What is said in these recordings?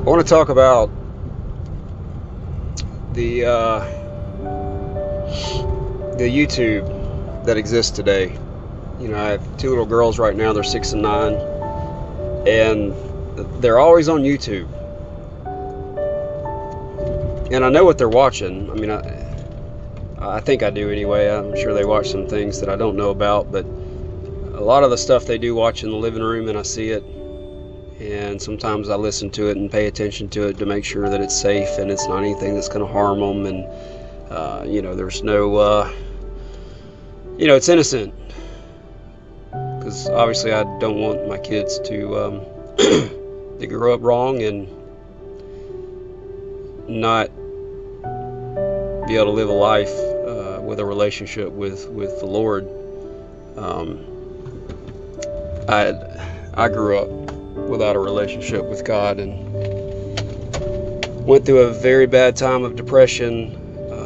want to talk about the YouTube that exists today. You know, I have two little girls right now. They're 6 and 9, and they're always on YouTube. And I know what they're watching. I mean, I think I do anyway. I'm sure they watch some things that I don't know about, but a lot of the stuff they do watch in the living room, and I see it. And sometimes I listen to it and pay attention to it to make sure that it's safe and it's not anything that's going to harm them. And, you know, there's no, you know, it's innocent. Because obviously I don't want my kids to, to grow up wrong and not be able to live a life with a relationship with the Lord. I grew up without a relationship with God and went through a very bad time of depression,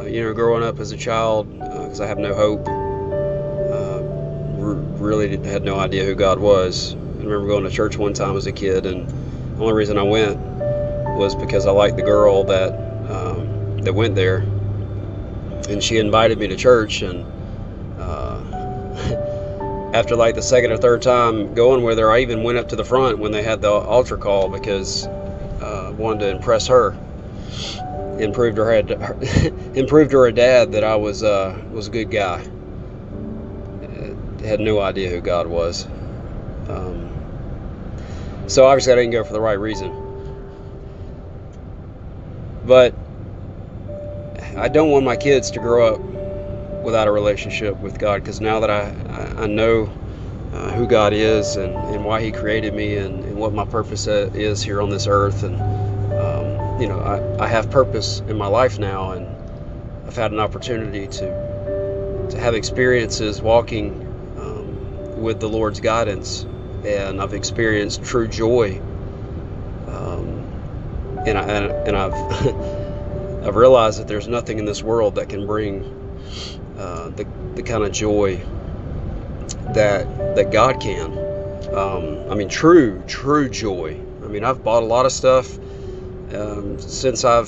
you know, growing up as a child, because I have no hope. Really had no idea who God was. I remember going to church one time as a kid, and the only reason I went was because I liked the girl that went there, and she invited me to church. And after like the second or third time going with her, I even went up to the front when they had the altar call, because I wanted to impress her and prove to her dad that I was a good guy. Had no idea who God was. So obviously I didn't go for the right reason. But I don't want my kids to grow up without a relationship with God, because now that I know who God is and why He created me and what my purpose is here on this earth, and you know, I have purpose in my life now, and I've had an opportunity to have experiences walking with the Lord's guidance, and I've experienced true joy, and I've I've realized that there's nothing in this world that can bring the kind of joy that God can. I mean, true joy. I mean, I've bought a lot of stuff since I've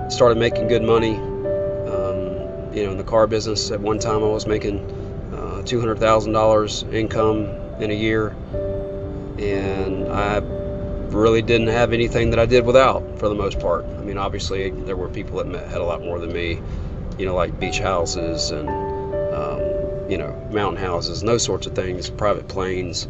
started making good money. You know, in the car business, at one time I was making $200,000 income in a year, and I really didn't have anything that I did without, for the most part. I mean, obviously there were people that had a lot more than me, you know, like beach houses and you know, mountain houses and those sorts of things, private planes,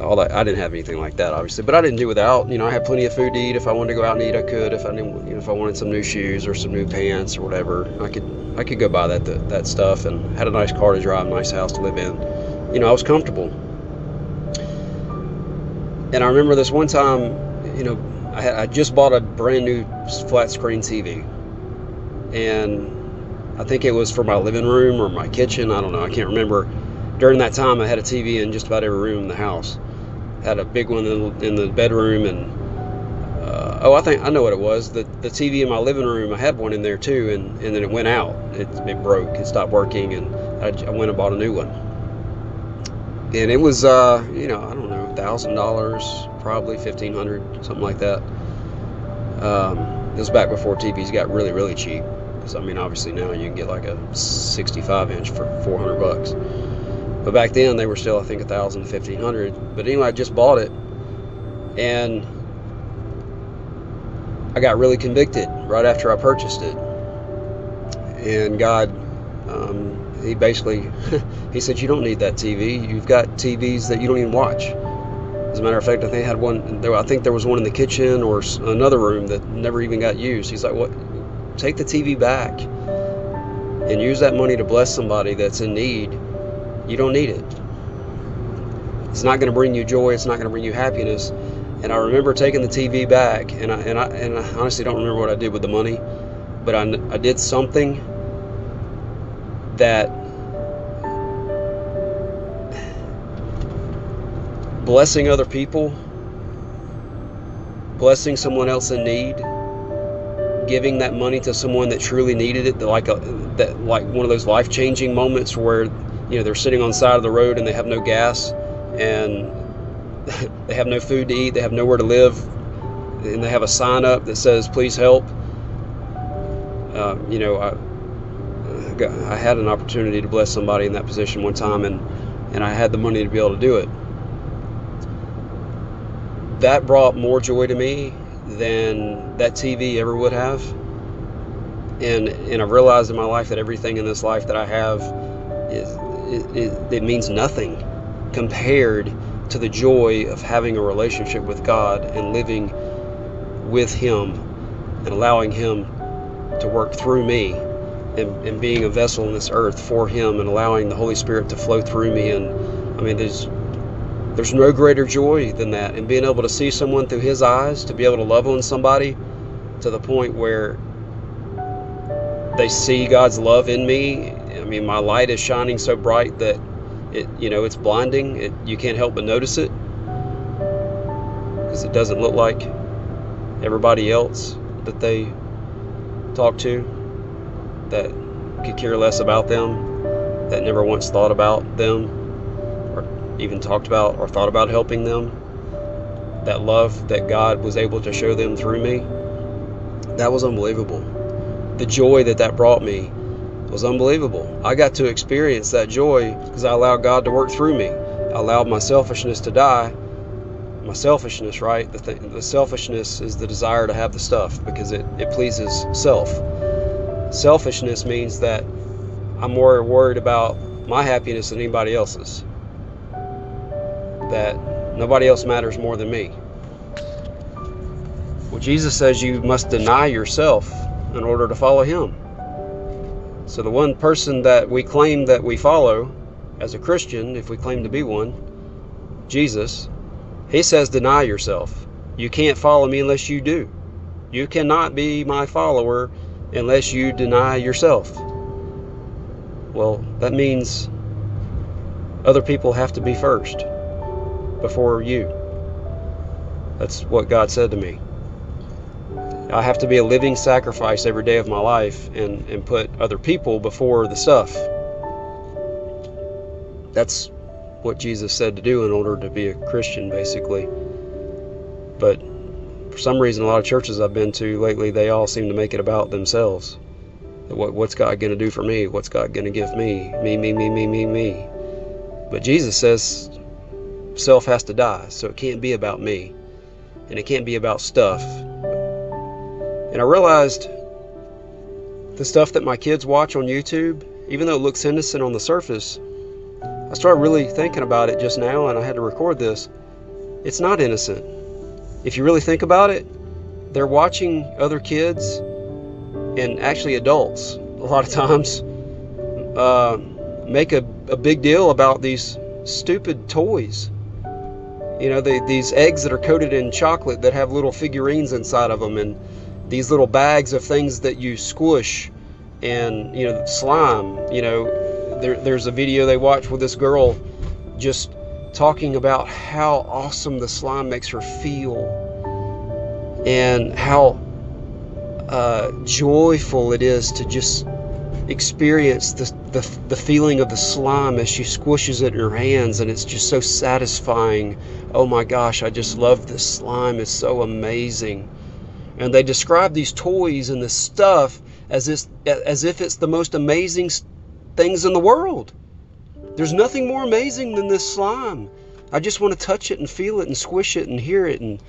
all that. I didn't have anything like that, obviously, but I didn't do without. You know, I had plenty of food to eat. If I wanted to go out and eat, I could. If I didn't, you know, if I wanted some new shoes or some new pants or whatever, I could go buy that stuff, and had a nice car to drive, nice house to live in. You know, I was comfortable. And I remember this one time, you know, I just bought a brand new flat screen TV, and I think it was for my living room or my kitchen. I don't know. I can't remember. During that time, I had a TV in just about every room in the house. Had a big one in the bedroom, and I think I know what it was. The TV in my living room, I had one in there too, and then it went out. It broke. It stopped working, and I went and bought a new one. And it was, you know, I don't know, $1,000, probably $1,500, something like that. It was back before TVs got really, really cheap. Because I mean, obviously now you can get like a 65-inch for $400. But back then they were still, I think, $1,000 to $1,500. But anyway, I just bought it, and I got really convicted right after I purchased it. And God, He basically, He said, you don't need that TV. You've got TVs that you don't even watch. As a matter of fact, I think I think there was one in the kitchen or another room that never even got used. He's like, what? Take the TV back and use that money to bless somebody that's in need. You don't need it. It's not going to bring you joy. It's not going to bring you happiness. And I remember taking the TV back, and I honestly don't remember what I did with the money, but I did something that blessing other people, blessing someone else in need, giving that money to someone that truly needed it, like one of those life-changing moments where, you know, they're sitting on the side of the road and they have no gas and they have no food to eat, they have nowhere to live, and they have a sign up that says, please help. You know, I had an opportunity to bless somebody in that position one time, and I had the money to be able to do it. That brought more joy to me than that TV ever would have. And I've realized in my life that everything in this life that I have it means nothing compared to the joy of having a relationship with God and living with Him and allowing Him to work through me, and being a vessel in this earth for Him, and allowing the Holy Spirit to flow through me. And I mean, there's no greater joy than that. And being able to see someone through His eyes, to be able to love on somebody to the point where they see God's love in me. I mean, my light is shining so bright that it's blinding. You can't help but notice it, because it doesn't look like everybody else that they talk to, that could care less about them, that never once thought about them, or even talked about or thought about helping them. That love that God was able to show them through me, that was unbelievable. The joy that brought me was unbelievable. I got to experience that joy because I allowed God to work through me. I allowed my selfishness to die. My selfishness, right? The selfishness is the desire to have the stuff because it pleases self. Selfishness means that I'm more worried about my happiness than anybody else's. That nobody else matters more than me. Well, Jesus says you must deny yourself in order to follow Him. So the one person that we claim that we follow as a Christian, if we claim to be one, Jesus, He says deny yourself. You can't follow me unless you do. You cannot be my follower unless you deny yourself. Well, that means other people have to be first before you. That's what God said to me. I have to be a living sacrifice every day of my life and put other people before the stuff. That's what Jesus said to do in order to be a Christian, basically. But for some reason, a lot of churches I've been to lately, they all seem to make it about themselves. What's God going to do for me? What's God going to give me? Me. But Jesus says self has to die, so it can't be about me. And it can't be about stuff. And I realized the stuff that my kids watch on YouTube, even though it looks innocent on the surface, I started really thinking about it just now, and I had to record this. It's not innocent. If you really think about it, they're watching other kids, and actually adults, a lot of times, make a big deal about these stupid toys. You know, these eggs that are coated in chocolate that have little figurines inside of them, and these little bags of things that you squish, and slime. There's a video they watch with this girl just talking about how awesome the slime makes her feel, and how joyful it is to just experience the feeling of the slime as she squishes it in her hands, and it's just so satisfying. Oh my gosh, I just love this slime. It's so amazing. And they describe these toys and this stuff as if it's the most amazing things in the world. There's nothing more amazing than this slime. I just want to touch it and feel it and squish it and hear it. And,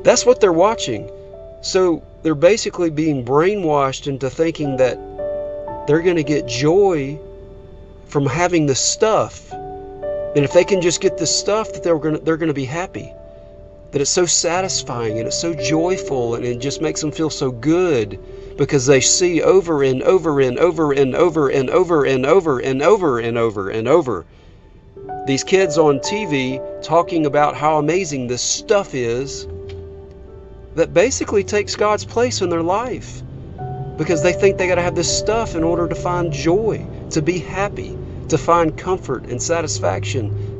that's what they're watching. So they're basically being brainwashed into thinking that they're going to get joy from having the stuff. And if they can just get the stuff, that they're going to be happy. That it's so satisfying and it's so joyful, and it just makes them feel so good because they see over and over and over and over and over and over and over and over and over these kids on TV talking about how amazing this stuff is that basically takes God's place in their life, because they think they got to have this stuff in order to find joy, to be happy, to find comfort and satisfaction.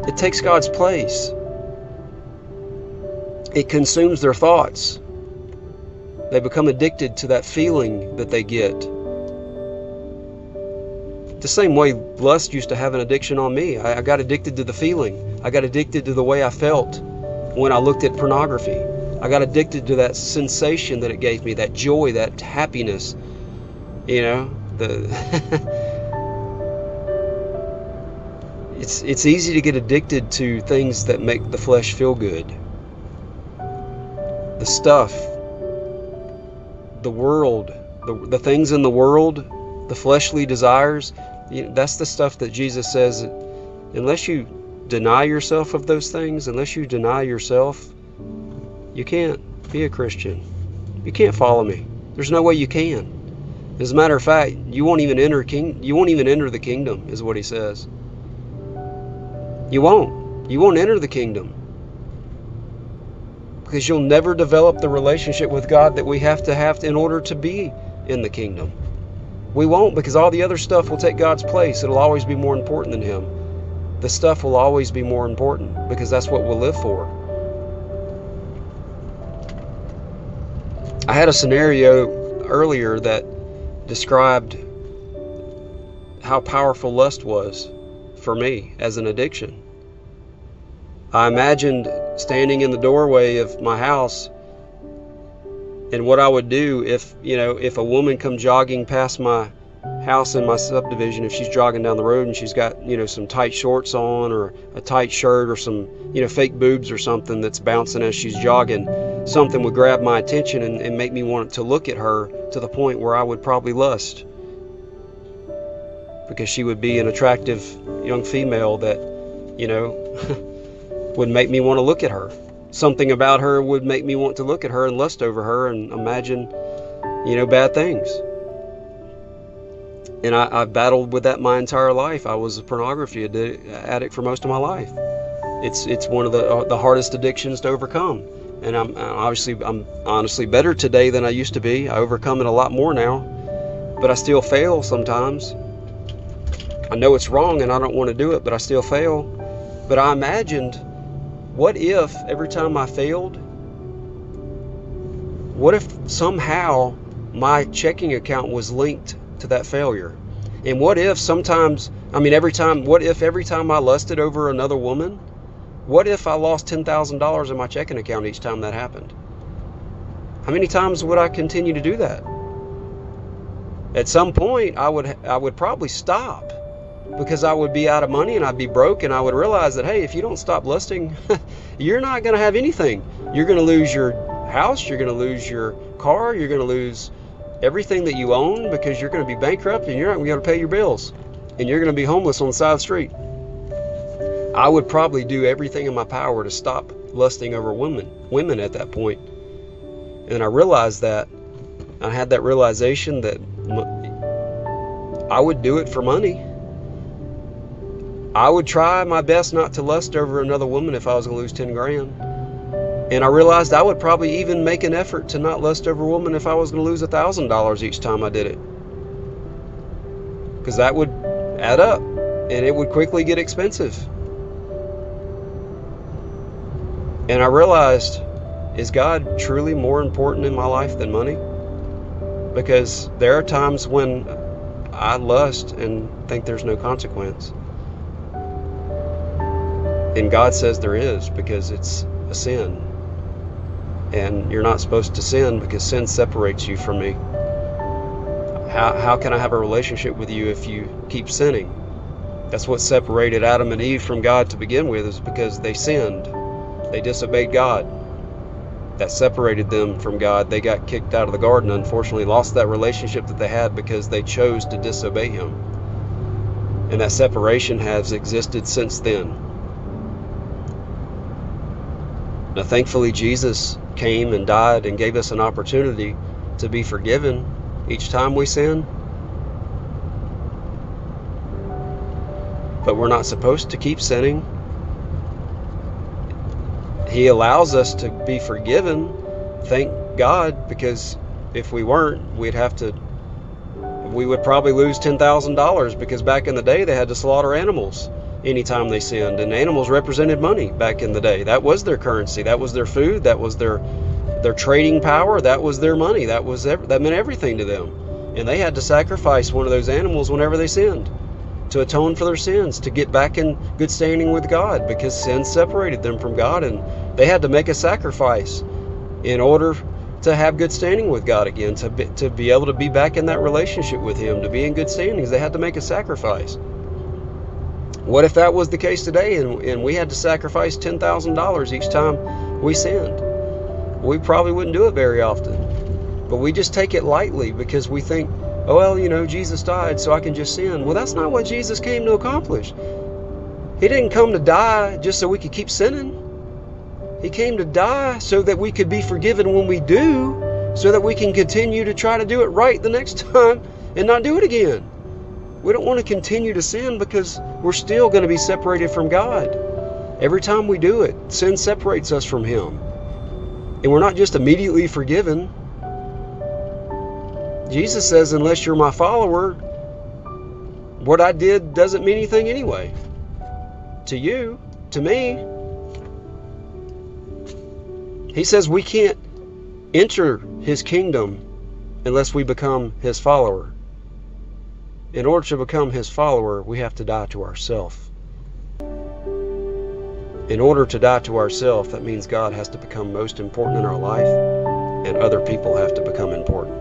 It takes God's place. It consumes their thoughts. They become addicted to that feeling that they get. The same way lust used to have an addiction on me. I got addicted to the feeling. I got addicted to the way I felt when I looked at pornography. I got addicted to that sensation that it gave me, that joy, that happiness. You know, it's easy to get addicted to things that make the flesh feel good. The stuff, the world, the things in the world, the fleshly desires, that's the stuff that Jesus says, unless you deny yourself of those things, unless you deny yourself, you can't be a Christian. You can't follow me. There's no way you can. As a matter of fact, you won't even enter the kingdom, is what he says. You won't enter the kingdom, because you'll never develop the relationship with God that we have in order to be in the kingdom. We won't, because all the other stuff will take God's place. It'll always be more important than him. The stuff will always be more important, because that's what we'll live for. I had a scenario earlier that described how powerful lust was for me as an addiction. I imagined standing in the doorway of my house, and what I would do if a woman come jogging past my house in my subdivision, if she's jogging down the road and she's got, some tight shorts on, or a tight shirt, or some, fake boobs or something that's bouncing as she's jogging, something would grab my attention and make me want to look at her to the point where I would probably lust, because she would be an attractive young female that, would make me want to look at her. Something about her would make me want to look at her and lust over her and imagine, bad things. And I battled with that my entire life. I was a pornography addict for most of my life. It's one of the hardest addictions to overcome. And I'm honestly better today than I used to be. I overcome it a lot more now, but I still fail sometimes. I know it's wrong and I don't want to do it, but I still fail. But I imagined, what if every time I failed, what if somehow my checking account was linked to that failure? And what if every time I lusted over another woman, what if I lost $10,000 in my checking account each time that happened? How many times would I continue to do that? At some point, I would probably stop, because I would be out of money and I'd be broke, and I would realize that, hey, if you don't stop lusting, you're not going to have anything. You're going to lose your house, you're going to lose your car, you're going to lose everything that you own, because you're going to be bankrupt and you're not going to be able to pay your bills, and you're going to be homeless on the side of the street. I would probably do everything in my power to stop lusting over women at that point. And I realized that, I had that realization that I would do it for money. I would try my best not to lust over another woman if I was going to lose 10 grand. And I realized I would probably even make an effort to not lust over a woman if I was going to lose $1,000 each time I did it. Because that would add up, and it would quickly get expensive. And I realized, is God truly more important in my life than money? Because there are times when I lust and think there's no consequence. And God says there is, because it's a sin. And you're not supposed to sin, because sin separates you from me. How can I have a relationship with you if you keep sinning? That's what separated Adam and Eve from God to begin with, is because they sinned. They disobeyed God. That separated them from God. They got kicked out of the garden, unfortunately, lost that relationship that they had because they chose to disobey Him. And that separation has existed since then. Now, thankfully, Jesus came and died and gave us an opportunity to be forgiven each time we sin. But we're not supposed to keep sinning. He allows us to be forgiven, thank God, because if we weren't, we would probably lose $10,000, because back in the day they had to slaughter animals anytime they sinned, and animals represented money back in the day. That was their currency, that was their food, that was their trading power, that was their money, that meant everything to them. And they had to sacrifice one of those animals whenever they sinned. to atone for their sins, to get back in good standing with God, because sin separated them from God, and they had to make a sacrifice in order to have good standing with God again, to be able to be back in that relationship with Him, to be in good standings. They had to make a sacrifice. What if that was the case today, and we had to sacrifice $10,000 each time we sinned? We probably wouldn't do it very often, but we just take it lightly because we think, oh, well, you know, Jesus died, so I can just sin. Well, that's not what Jesus came to accomplish. He didn't come to die just so we could keep sinning. He came to die so that we could be forgiven when we do, so that we can continue to try to do it right the next time and not do it again. We don't want to continue to sin because we're still going to be separated from God. Every time we do it, sin separates us from Him. And we're not just immediately forgiven. Jesus says, unless you're my follower, what I did doesn't mean anything anyway. To you, to me. He says we can't enter His kingdom unless we become His follower. In order to become His follower, we have to die to ourselves. In order to die to ourselves, that means God has to become most important in our life, and other people have to become important,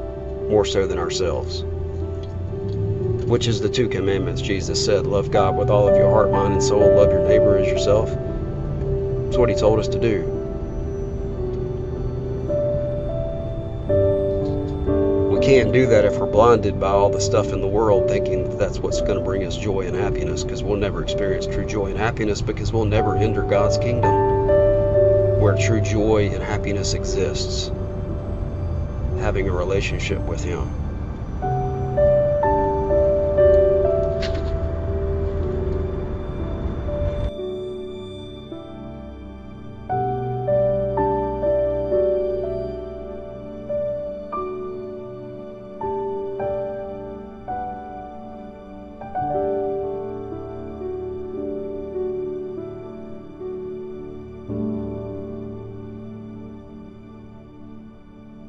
more so than ourselves. Which is the 2 commandments Jesus said. Love God with all of your heart, mind, and soul. Love your neighbor as yourself. That's what He told us to do. We can't do that if we're blinded by all the stuff in the world, thinking that that's what's going to bring us joy and happiness, because we'll never experience true joy and happiness, because we'll never enter God's kingdom where true joy and happiness exists, having a relationship with Him.